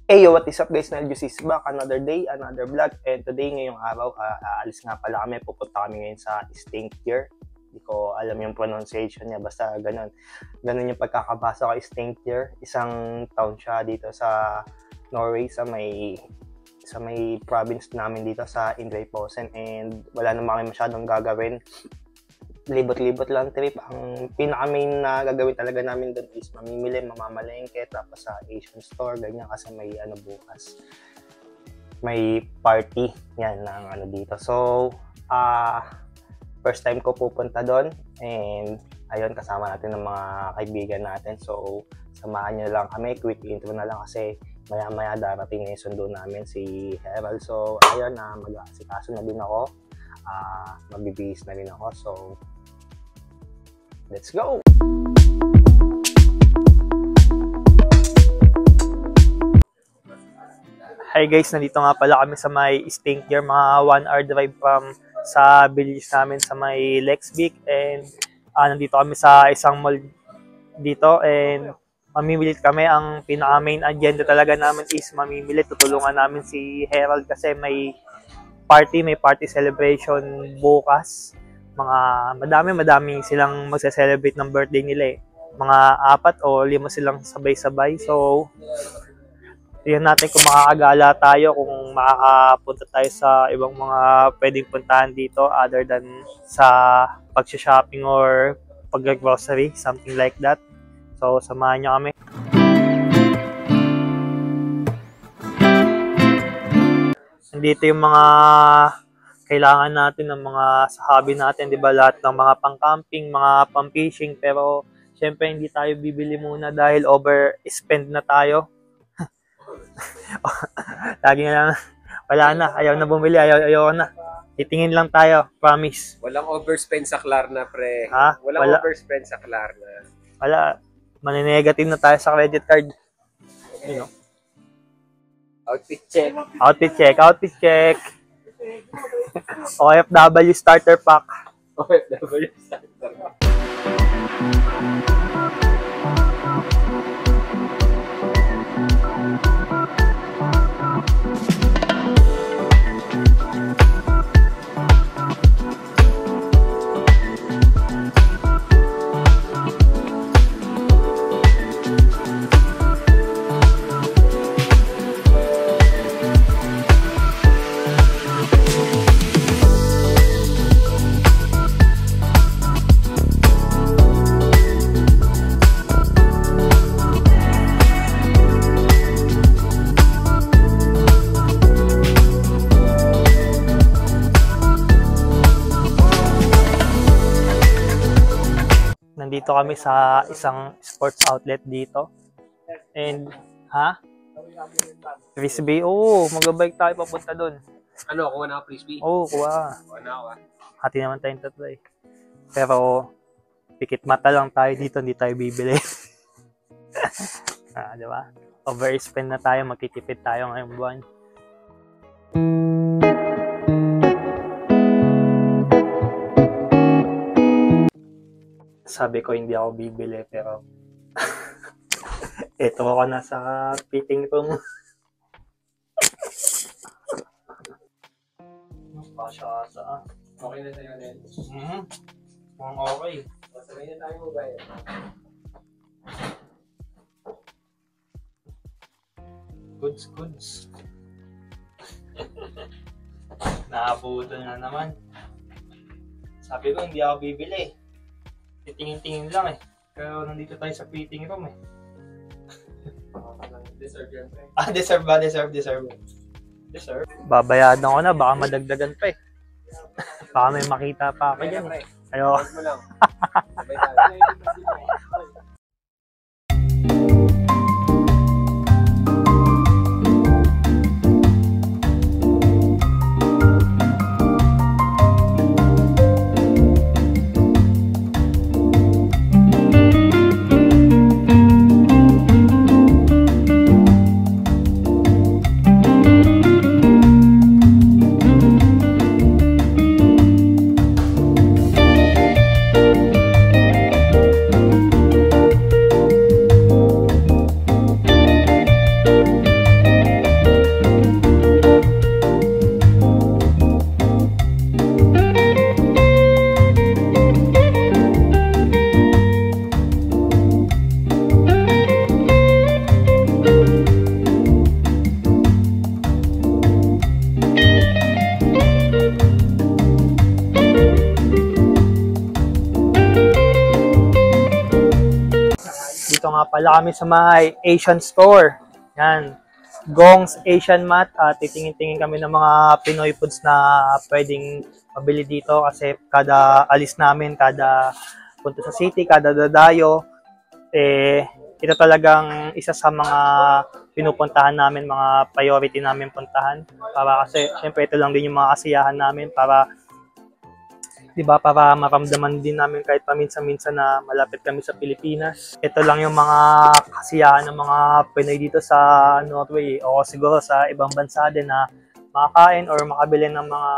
Hey, yo, what is up guys? Neljuice is back. Another day, another vlog. And today, ngayong araw, aalis nga pala kami. Pupunta kami ngayon sa Stavanger. Hindi ko alam yung pronunciation niya. Basta ganun. Ganun yung pagkakabasa ko, Stavanger. Isang town siya dito sa Norway, sa may province namin dito sa Indreposen. And wala naman kami masyadong gagawin. Libot-libot lang trip. Ang pinaka-main na gagawin talaga namin doon is mamimili, mamamalengke, tapos sa Asian store, ganyan, kasi may bukas. May party, yan, ng dito. So, first time ko pupunta doon, and ayun, kasama natin ng mga kaibigan natin. So, samahan nyo lang kami, quick intro na lang kasi maya-maya darating na yung sundo namin, si Herald. So, ayun, mag-aasikaso na din ako. Mabibihis na rin ako. So, let's go! Hi guys, nandito nga pala kami sa may Stavanger, mga 1 hour drive from sa village namin sa may Lexvik. And nandito kami sa isang mall dito and mamimili kami. Ang pinaka-main agenda talaga namin is mamimili. Tutulungan namin si Herald kasi may party celebration bukas. Madami silang magse-celebrate ng birthday nila eh. Mga 4 o 5 silang sabay-sabay. So, tingnan natin kung makakagala tayo, kung makakapunta tayo sa ibang mga pwedeng puntahan dito other than sa pag-shopping or pag-grocery, something like that. So, samahan nyo kami. Dito yung mga kailangan natin ng mga sa hobby natin, di ba? Lahat ng mga pang-camping, mga pang-fishing. Pero, syempre, hindi tayo bibili muna dahil overspend na tayo. Lagi na lang, wala na. Ayaw na bumili, ayaw na. Titingin lang tayo, promise. Walang overspend sa Klarna, pre. Ha? Walang overspend sa Klarna. Wala. Maninegative na tayo sa credit card. You know? Outfit check. Outfit check. OFW starter pack. OFW starter pack. Nandito kami sa isang sports outlet dito. And, Frisbee. Oo, mag-bike tayo papunta doon. Ano, kuha na ako Frisbee? Oo, kuha. Kuha na ako. Hati naman tayong tatlo eh. Pero, pikit mata lang tayo dito, hindi tayo bibili. Diba? Overspend na tayo, magkikipid tayo ngayong buwan. Sabi ko hindi ako bibili pero eto ako na sa fitting room. Pasya. Okay na sa'yo, Nel? Okay. Masabay na tayo mo ba yan? Goods. Nakabuto na naman. Sabi ko hindi ako bibili. Tingin-tingin lang eh. Pero nandito tayo sa fitting room eh. Deserve yan, pre. Deserve. Babayadan ko na, baka madagdagan pa eh. Baka may makita pa ako dyan. Ayoko. Huwag mo lang. Sabay tayo. pala kami sa may Asian store. Yan. Gong's Asian Mat. Titingin-tingin kami ng mga Pinoy foods na pwedeng mabili dito kasi kada alis namin, kada punta sa city, kada dadayo, ito talagang isa sa mga pinupuntahan namin, mga priority namin puntahan. Para kasi, syempre, ito lang din yung mga kasiyahan namin para, di ba, para maramdaman din namin kahit paminsan-minsan na malapit kami sa Pilipinas. Ito lang yung mga kasiyahan ng mga Pinoy dito sa Norway o siguro sa ibang bansa din na makakain or makabili ng mga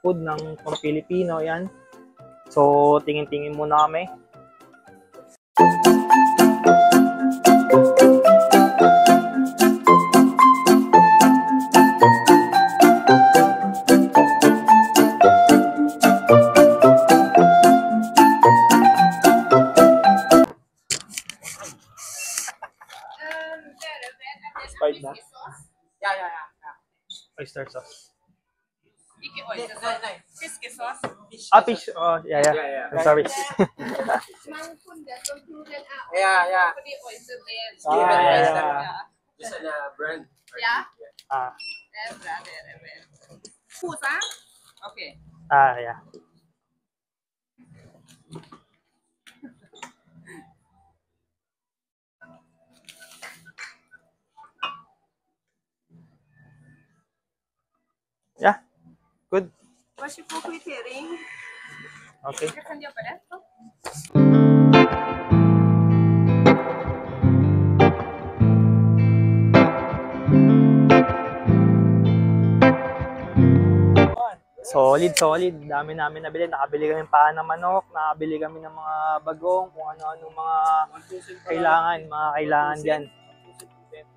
food ng pang-Pilipino. Yan. So, tingin-tingin muna kami. Sprite na? Yeah. Oyster sauce. Ikke oyster sauce. Fiskesauce. Fish. Oh, yeah. Yeah. I'm sorry. Man kunde som gjorde en app. Yeah. Fordi oyster blev... Yeah. Just a brand. Ja. Ah. Det är bra, det är väl. Påsa? Okej. Yeah. Yeah. Good. Varsågod kvittering. Okay. Jag kan jobba det. Solid. Dami namin nabili. Nakabili kami paa ng manok, nakabili kami ng mga bagong, kung ano-ano mga kailangan dyan.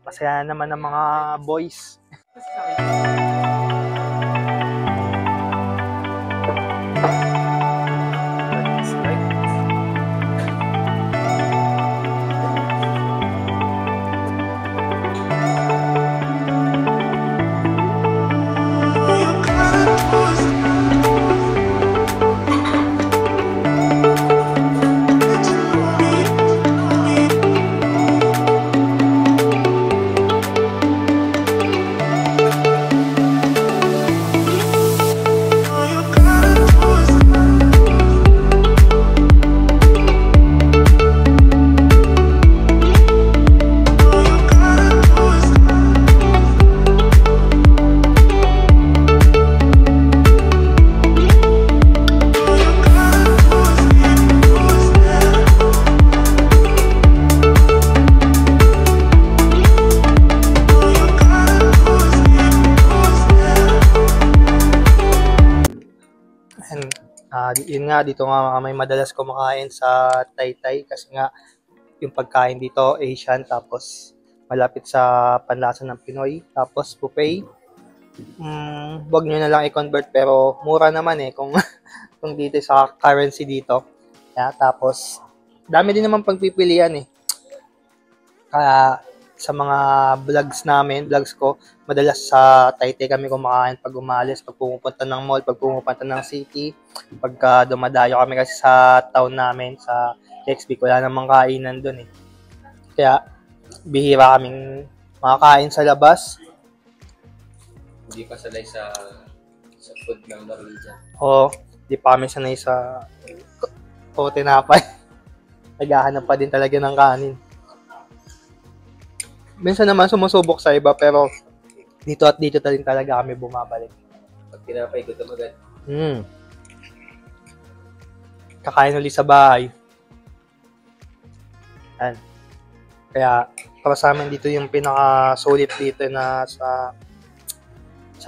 Masaya naman ng mga boys. Yun nga, dito nga kami madalas kumakain sa Taytay kasi nga yung pagkain dito Asian tapos malapit sa panlasa ng Pinoy tapos buffet. Wag nyo na lang i-convert pero mura naman kung kung dito sa currency dito. Yeah, tapos dami din naman pagpipilian Kaya sa mga vlogs ko, madalas sa Taytay kami kumakain pag umalis, pag pumupunta ng mall, pag pumupunta ng city, pagka dumadayo kami kasi sa town namin, sa XB, wala namang kainan dun Kaya, bihira kaming makakain sa labas. Hindi pa sanay sa food ng Norwegian. Oo, di pa kami sanay sa tinapay. Naghahanap pa din talaga ng kanin. Minsan naman sumusubok sa iba pero dito din talaga kami bumabalik. Pag tinapay ko agad. Kakain ulit sa bahay. Yan. Kaya para sa amin dito yung pinaka-solid dito na sa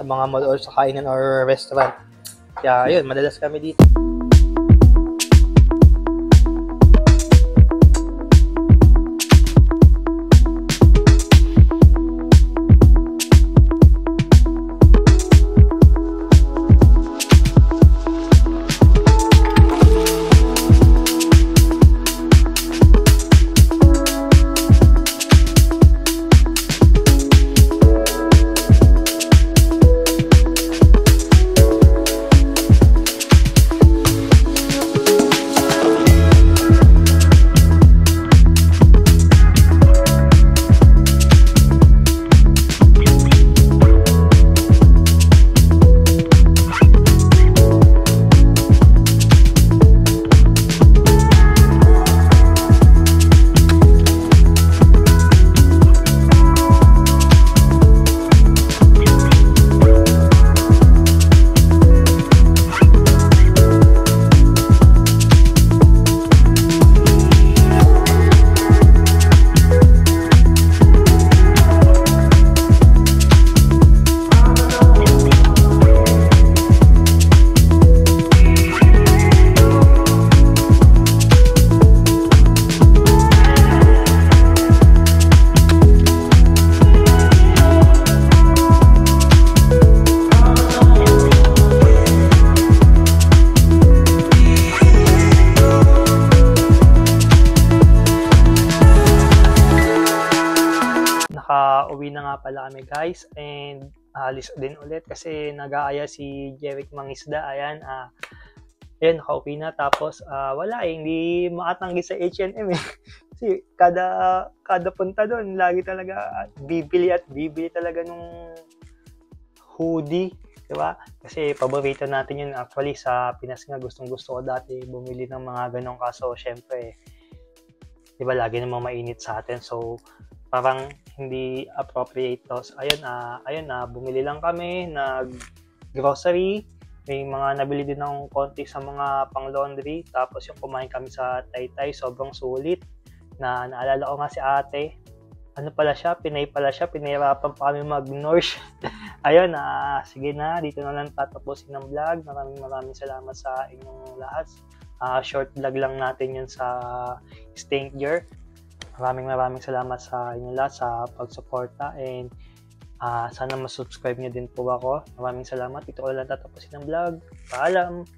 mga mall or sa kainan or restaurant. Kaya yun, madalas kami dito. uuwi na nga pala kami guys, and alis din ulit kasi nag-aaya si Jeric Mangisda. Ayan, ayun, nakauwi na. Tapos wala hindi makatanggi sa H&M eh. Kasi kada punta doon, lagi talaga bibili talaga nung hoodie, di ba? Kasi paborito natin yun. Actually, sa Pinas nga, gustong-gusto ko dati bumili ng mga ganong, kaso syempre, di ba, lagi namang mainit sa atin. So, parang hindi appropriate to. So, ayun, bumili lang kami, nag-grocery, may mga nabili din ng konti sa mga pang-laundry, tapos yung kumain kami sa Taytay, sobrang sulit. Naalala ko nga si ate, Pinay pala siya, pinahirapan pa kami mag-Norse. Ayun, sige na, dito na lang tatapusin ng vlog. Maraming salamat sa inyong lahat. Short vlog lang natin yun sa Stink Gear. Maraming salamat sa inyong lahat sa pagsuporta, and sana mas-subscribe nyo din po ako. Maraming salamat. Ito ko lang tatapusin ng vlog. Paalam!